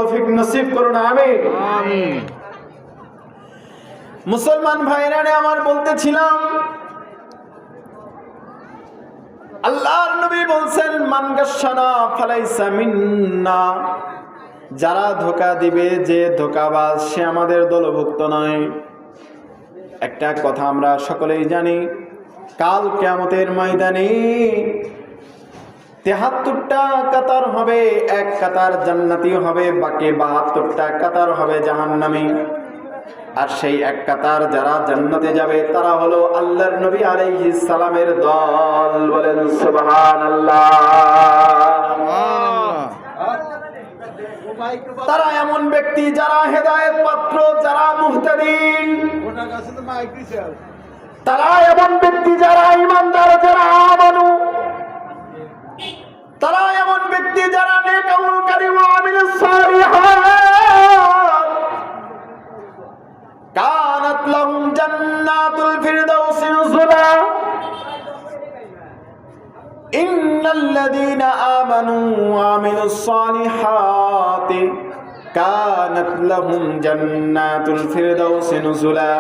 তৌফিক নসিব করুন, আমিন আমিন। মুসলমান ভাইরা আমার বলতেছিলাম, আল্লাহর নবী বলছেন মান গাশশানা ফালাইসা মিন্না, যারা ধোঁকা দিবে, যে ধোঁকাবাজ, সে আমাদের দলভুক্ত নয়। একটা কথা আমরা সকলেই জানি, কাল কিয়ামতের ময়দানে ৭৩টা কাতার হবে, এক কাতার জান্নাতি হবে, বাকি ৭২টা কাতার হবে জাহান্নামী। আর সেই এক কাতার যারা জান্নাতে যাবে তারা হলো আল্লাহর নবী আলাইহিস সালামের দল। বলেন সুবহানাল্লাহ। তারা এমন ব্যক্তি যারা হেদায়েত পাত্র, যারা মুহতাদিন। তারা এমন ব্যক্তি যারা ঈমানদার, যারা আমানু। তারা এমন ব্যক্তি যারা নেক আমলকারী ওয়া আমিলুস সালিহাত। কানাত লাহুম জান্নাতুল ফিরদাউসি নুজুলা। ইন্নাল্লাযীনা আমানু ওয়া আমিলুস সালিহাতি কানাত লাহুম জান্নাতুল ফিরদাউসি নুজুলা।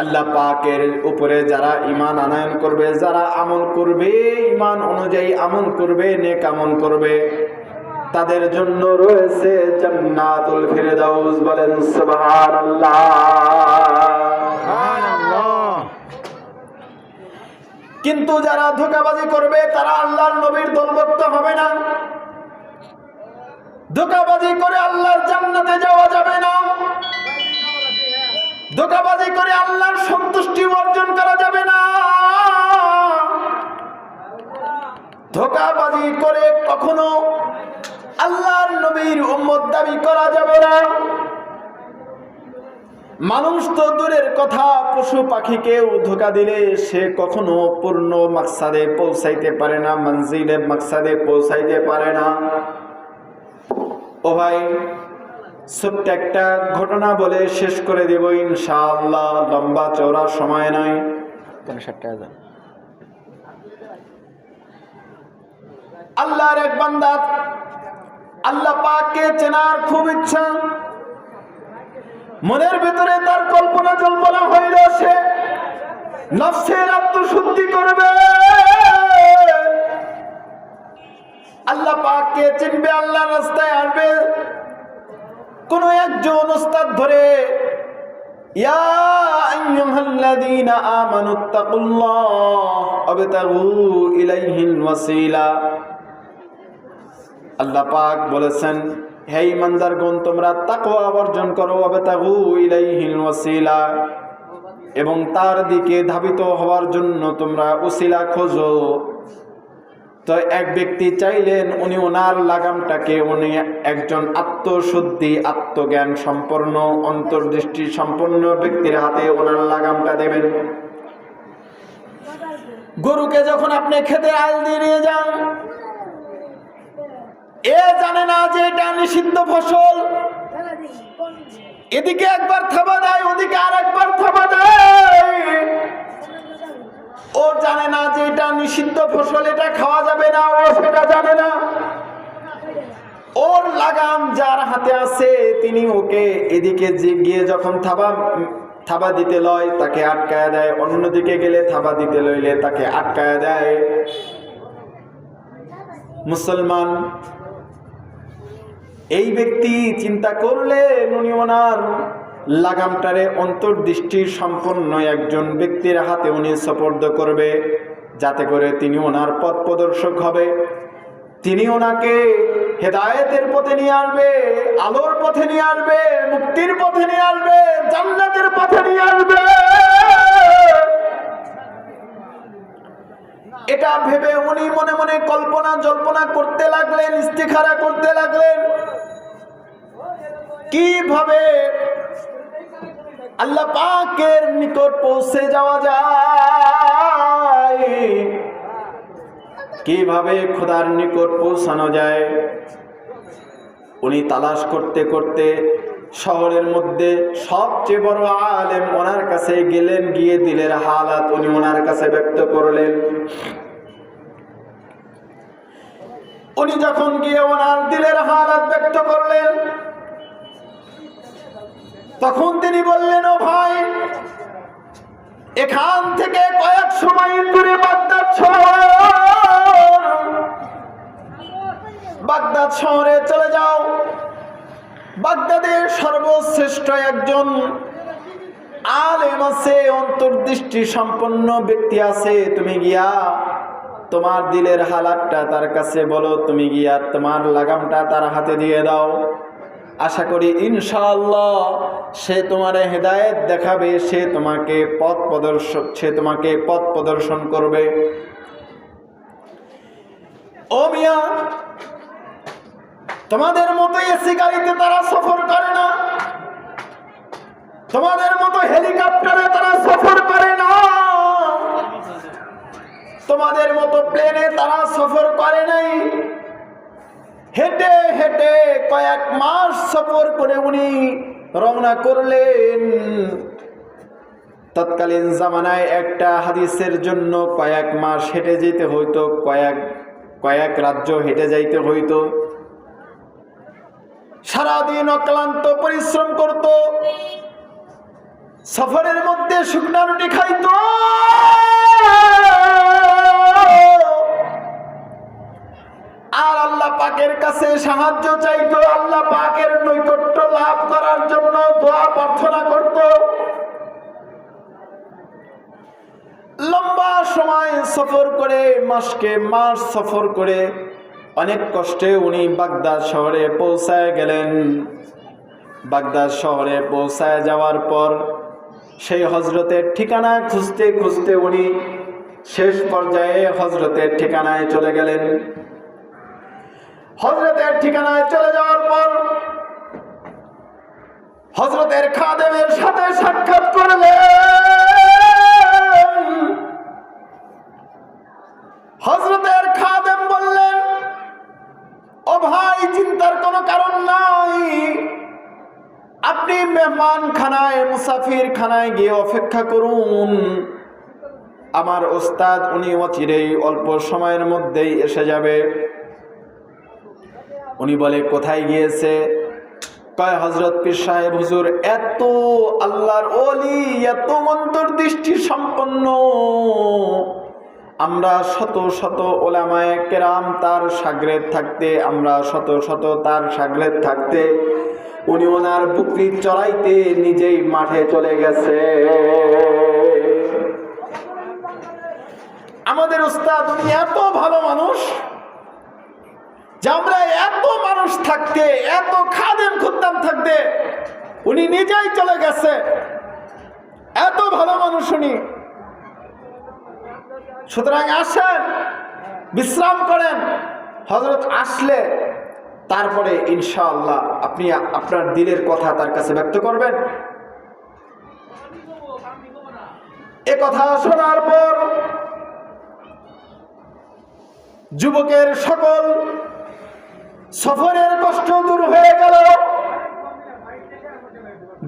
আল্লাহ পাকের উপরে যারা ঈমান আনয়ন করবে, যারা আমল করবে, ঈমান অনুযায়ী আমল করবে, নেক আমল করবে, তাদের জন্য রয়েছে জান্নাতুল ফিরদাউস। বলেন সুবহানাল্লাহ। কিন্তু যারা ধোঁকাবাজি করবে তারা আল্লাহর নবীর দলভুক্ত হবে না। ধোঁকাবাজি করে আল্লাহর জান্নাতে যাওয়া যাবে না। ধোঁকাবাজি করে আল্লাহর সন্তুষ্টি অর্জন করা যাবে না। ধোঁকাবাজি করে কখনো আল্লাহর নবীর উম্মত দাবি করা যাবে না। মানুষ তো দূরের কথা, পশু পাখিকেও ধোঁকা দিলে সে কখনো পূর্ণ মাকসাদে পৌঁছাইতে পারে না, মঞ্জিলে মাকসাদে পৌঁছাইতে পারে না। ও ভাই, ছোট্ট একটা ঘটনা বলে শেষ করে দেব ইনশাআল্লাহ, লম্বা চওড়া সময় নয়। আল্লাহর এক বান্দা, আল্লাহ পাককে চেনার খুব ইচ্ছা, মনের ভিতরে তার কল্পনা জল্পনা হইল সে নফসের আত্মশুদ্ধি করবে, আল্লাহ পাককে চিনবে, আল্লাহর রাস্তায় আসবে। কোন একজন উস্তাদ ধরে, ইয়া আইয়ুহাল্লাযীনা আমানুত্তাকুল্লাহ ওয়াবতাগু ইলাইহিল ওয়াসিলা। আল্লাহ পাক বলেছেন, হে ঈমানদারগণ, তোমরা তাকওয়া অর্জন করো, ওয়াবতাগু ইলাইহিল ওয়াসিলা, এবং তার দিকে ধাবিত হওয়ার জন্য তোমরা ওসিলা খোঁজো। তো এক ব্যক্তি চাইলেন উনি ওনার লাগামটাকে, উনি একজন আত্মশুদ্ধি, আত্মজ্ঞান সম্পন্ন, অন্তর্দৃষ্টি সম্পন্ন ব্যক্তির হাতে ওনার লাগামটা দেবেন। গরুকে যখন আপনি খেতে আল দিয়ে নিয়ে যান, এ জানে না যে এটা নিষিদ্ধ ফসল, এদিকে একবার থাবা দেয়, ওদিকে আর একবার থাবা দেয়। ও জানে না যে এটা নিষিদ্ধ ফসল, এটা খাওয়া যাবে না, ও সেটা জানে না। ওর লাগাম যার হাতে আছে, তিনি ওকে এদিকে গিয়ে যখন থাবা দিতে লয় তাকে আটকায় দেয়, অন্যদিকে গেলে থাবা দিতে লইলে তাকে আটকায় দেয়। মুসলমান এই ব্যক্তি চিন্তা করলেন উনি ওনার লাগামটারে অন্তর্দৃষ্টি সম্পন্ন একজন ব্যক্তির হাতে উনি সুপর্দ করবে, যাতে করে তিনি ওনার পথ প্রদর্শক হবে, তিনি ওনাকে হেদায়েতের পথে নিয়ে আসবে, আলোর পথে নিয়ে আসবে, মুক্তির পথে নিয়ে আসবে, জান্নাতের পথে নিয়ে আসবে। এটা ভেবে উনি মনে মনে কল্পনা জল্পনা করতে লাগলেন, ইস্তিখারা করতে লাগলেন, কিভাবে আল্লাহ পাকের নিকট পৌঁছে যাওয়া যায়, কিভাবে খোদার নিকট পৌঁছানো যায়। উনি তালাশ করতে করতে শহরের মধ্যে সবচেয়ে বড় আলেম ওনার কাছে গেলেন, গিয়ে দিলের হালাত উনি ওনার কাছে ব্যক্ত করলেন। উনি যখন গিয়ে ওনার দিলের হালাত তখন তিনি বললেন, ও ভাই, এখান থেকে কয়েকশো মাইল দূরে বাগদাদ শহর, বাগদাদ শহরে চলে যাও। বাগদাদের সর্বশ্রেষ্ঠ একজন আলেম আছে, অন্তর্দৃষ্টি সম্পন্ন ব্যক্তি আছে, তুমি গিয়া তোমার দিলের হালাতটা তার কাছে বলো, তুমি গিয়া তোমার লাগামটা তার হাতে দিয়ে দাও। আশা করি ইনশাআল্লাহ সে তোমার হেদায়েত দেখাবে, সে তোমাকে পথ প্রদর্শন করবে। ও মিয়া, তোমাদের মতো এসি গাড়িতে তারা সফর করে না, তোমাদের মতো হেলিকপ্টারে তারা সফর করে না, তোমাদের মতো প্লেনে তারা সফর করে নাই। হেঁটে হেঁটে কয়েক মাস সফর করে উনি রওনা করলেন। তৎকালীন জামানায় একটা হাদিসের জন্য কয়েক মাস হেঁটে যেতে হইতো, কয়েক রাজ্য হেঁটে যাইতে হইতো। সারাদিন অক্লান্ত পরিশ্রম করত, সফরের মধ্যে শুকনা রুটি খাইত, আর আল্লাহ পাকের কাছে সাহায্য চাইতো, আল্লাহ পাকের নৈকট্য লাভ করার জন্য দোয়া প্রার্থনা করত। লম্বা সময় সফর করে, মাসকে মাস সফর করে অনেক কষ্টে উনি বাগদাদ শহরে পৌঁছায় গেলেন। বাগদাদ শহরে পৌঁছায় যাওয়ার পর সেই হযরতের ঠিকানা খুঁজতে খুঁজতে উনি শেষ পর্যায়ে হযরতের ঠিকানায় চলে গেলেন। হযরতের ঠিকানায় চলে যাওয়ার পর হযরতের খাদেমের সাথে সাক্ষাৎ করলেন। হযরতের খাদেম বললেন, ও ভাই, চিন্তার কোনো কারণ নাই, আপনি মেহমান খানায়, মুসাফির খানায় গিয়ে অপেক্ষা করুন, আমার ওস্তাদ উনি অচিরেই অল্প সময়ের মধ্যেই এসে যাবে। উনি বলে, কোথায় গিয়েছে? কয়, হযরত পীর সাহেব হুজুর এত আল্লাহর ওলি, এত অন্তর্দৃষ্টি সম্পন্ন, আমরা শত শত ওলামায়ে কেরাম তার শাগরেদ থাকতে, আমরা শত শত তার শাগরেদ থাকতে উনি ওনার বকরি চড়াইতে নিজেই মাঠে চলে গেছে। আমাদের উস্তাদ উনি এত ভালো মানুষ যে আমরা এত মানুষ থাকতে, এত খাদেম খুদ্দাম থাকতে উনি নিজেই চলে গেছে, এত ভালো মানুষ উনি। সুতরাং আসেন, বিশ্রাম করেন, হযরত আসলে তারপরে ইনশাআল্লাহ আপনি আপনার দিলের কথা তার কাছে ব্যক্ত করবেন। এ কথা শোনার পর যুবকের সকল সফরের কষ্ট দূর হয়ে গেল,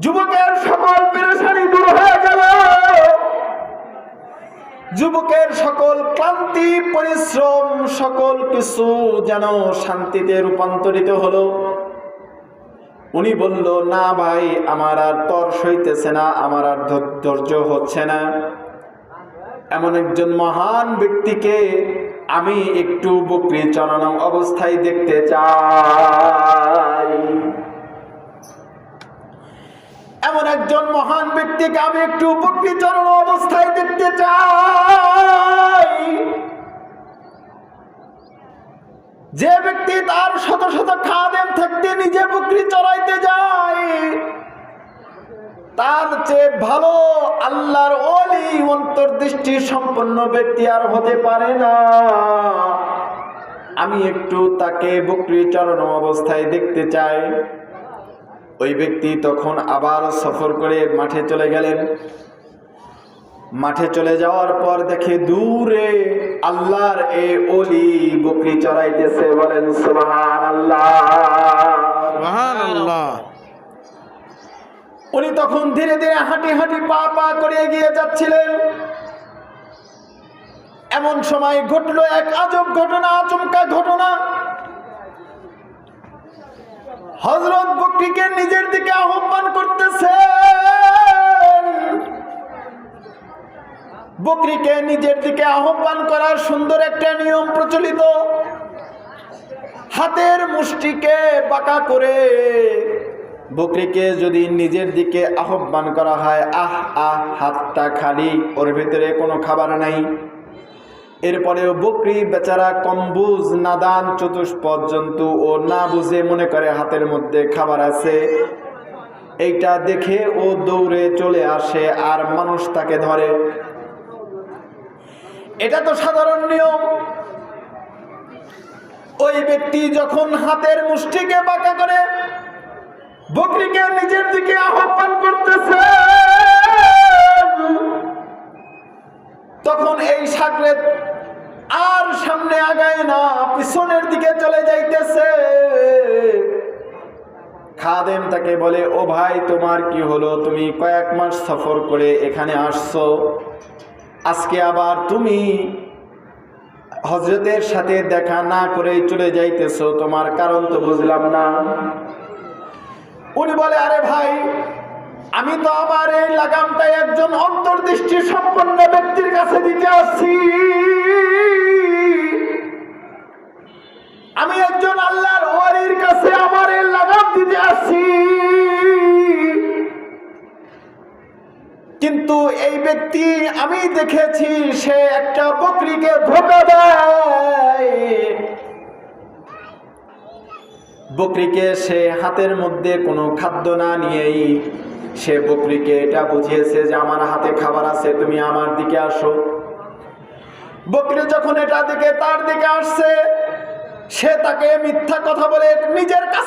যুবকের সকল পেরেশানি দূর হয়ে গেল, যুবকের সকল ক্লান্তি পরিশ্রম সকল কিছু যেন শান্তিতে রূপান্তরিত হলো। উনি বলল, না ভাই, আমার আর তর সইতেছে না, আমার আর ধৈর্য হচ্ছে না, এমন একজন মহান ব্যক্তিকে আমি একটু বকরি চড়ানো অবস্থায় দেখতে চাই, এমন একজন মহান ব্যক্তিকে আমি একটু বকরি চড়ানো অবস্থায় দেখতে চাই, যে ব্যক্তি তার শত শত খাদেম থাকতে নিজে বকরি চড়াইতে যায়, তার চেয়ে ভালো আল্লাহর ওলি অন্তর্দৃষ্টি সম্পন্ন ব্যক্তি আর হতে পারে না। আমি একটু তাকে বকরি চড়ানো অবস্থায় দেখতে চাই। ওই ব্যক্তি তখন আবার সফর করে মাঠে চলে গেলেন। মাঠে চলে যাওয়ার পর দেখে দূরে আল্লাহর এ ওলি বকরি চড়াইতেছে। বলেন সুবহানাল্লাহ, সুবহানাল্লাহ। উনি তখন ধীরে ধীরে হাঁটি হাঁটি পা পা করে এগিয়ে যাচ্ছিলেন। এমন সময় ঘটলো এক আজব ঘটনা, আচমকা ঘটনা। হযরত বকরীকে নিজের দিকে আহ্বান করতেছে। বকরীকে নিজের দিকে আহ্বান করার সুন্দর একটা নিয়ম প্রচলিত। হাতের মুষ্টিকে বাঁকা করে বকরীকে যদি নিজের দিকে আহ্বান করা হয়, হাতটা খালি, ওর ভিতরে কোনো খাবার নাই। এরপরেও বকরী বেচারা কম্বুজ, নাদান, চতুষ্পদ জন্তু, ও না বুঝে মনে করে হাতের মধ্যে খাবার আছে। এইটা দেখে ও দৌড়ে চলে আসে আর মানুষ তাকে ধরে। এটা তো সাধারণ নিয়ম। ওই ব্যক্তি যখন হাতের মুষ্টিকে বাঁকা করে বকরীকে নিজের দিকে আহ্বান করতেছে, তখন এই সাগরেদ আর সামনে আগায় না, পিছনের দিকে চলে যাইতেছে। খাদেম তাকে বলে, ও ভাই, তোমার কি হলো? তুমি কয়েক মাস সফর করে এখানে আসছো, আজকে আবার তুমি হযরতের সাথে দেখা না করেই চলে যাইতেছো, তোমার কারণ তো বুঝলাম না। উনি বলে, আরে ভাই, আমি তো আমার এই লাগামটা একজন অন্তর্দৃষ্টি সম্পন্ন ব্যক্তির কাছে দিতে আসছি। আমি একজন আল্লাহর ওয়ালির কাছে আমার এই লাগাম দিতে আসছি। কিন্তু এই ব্যক্তি আমি দেখেছি সে একটা বকরীকে ধোঁকা দেয়। বকরীকে সে হাতের মধ্যে কোনো খাদ্য না নিয়েই সে বকরীকে এটা বুঝিয়েছে যে আমার হাতে খাবার আছে, তুমি আমার দিকে আসো। বকরী যখন এটা দিকে তার দিকে আসছে, সে তাকে মিথ্যা কথা বলে নিজের কাছে